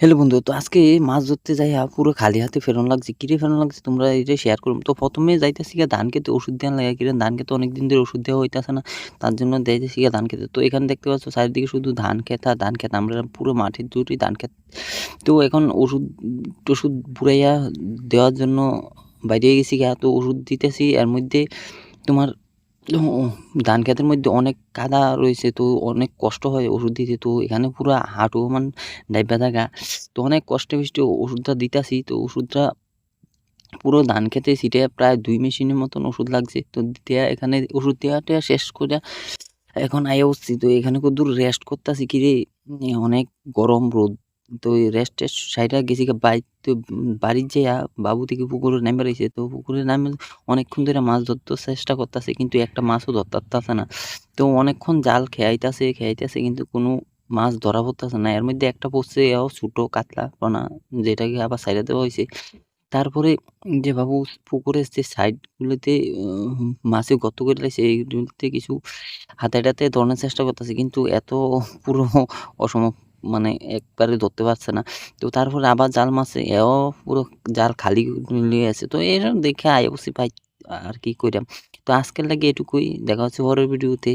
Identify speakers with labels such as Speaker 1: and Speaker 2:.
Speaker 1: Hello বন্ধু, তো আজকে মাছ ধরতে যাইয়া পুরো খালি হাতে ফেরন লাগছে। কিরে ফেরন লাগছে তোমরা এটা শেয়ার করুম। তো ১ম এ যাইতেছি গিয়া ধান খেতে ওষুধ দেওয়ান লাগা, কিরে ধান খেতে অনেকদিন ধরে ওষুধ দেওয়া হইতাছে না। তার জন্য যাইতেছি গিয়া ধান খেতে। তো এখানে দেখতে পাচ্ছ চারিদিকে শুধু ধান ক্ষেত আর ধান ক্ষেত। আমরা পুরো মাঠের জুড়েই ধান ক্ষেত। তো এখন ওষুধ-টষুধ বুড়াইয়া দেওয়ার জন্য বাইরে গেছি গিয়া। তো ওষুধ দিতেছি এর মধ্যে তোমার ও ধান ক্ষেতের মধ্যে অনেক কাদা রয়েছে, তো অনেক কষ্ট হয় ওষুধ দিতে। তো এখানে পুরা হাঁটু ডাইব্বা থাকা। তো অনেক কষ্টে-মষ্টে ওষুধটা দিতাছি। তো ওষুধটা পুরো ধান ক্ষেতে ছিটাইয়া প্রায় ২ মেশিনের মতন ওষুধ লাগছে। তো দেয়া এখানে ওষুধ দেয়া-টেয়া শেষ কইরা এখন আইয়া উঠছি। তো এখানে কদ্দুর রেস্ট করতাছি কিরে, অনেক গরম রোদ। তো এই রেস্ট-টেস্ট সাইরা গেছিগা বাইতে বাড়ির যাইয়া বাবু দেখি পুকুরে নাইমা রইছে। তো পুকুরে নাইমা অনেকক্ষণ ধইরা মাছ ধরতে চেষ্টা করতাছে, কিন্তু একটা মাছও ধরতে পারতাছে না। তো অনেকক্ষণ জাল খেয়াইতাছে কিন্তু কোনো মাছ ধরা পড়তাছে না। এর মধ্যে একটা পড়ছে, এও ছোট কাতলা পোনা, যেটাকে আবার ছাইড়া দেওয়া হইছে। তারপরে যে বাবু পুকুরের যে সাইড গুলোতে মাছে গর্ত করে রাখছে, এইগুলোতে কিছু হাতে-টাতে ধরার চেষ্টা করতেছে, কিন্তু এত পুরো অসম মানে একবারে ধরতে পারছে না। তো তারপরে আবার জাল মারছে, এও পুরো জাল খালি লইয়া আছে। তো এরকম দেখে আইয়া পড়ছি ভাই, আর কি কইরাম। তো আজকের লাগে এটুকুই। দেখা হচ্ছে পরের ভিডিওতে।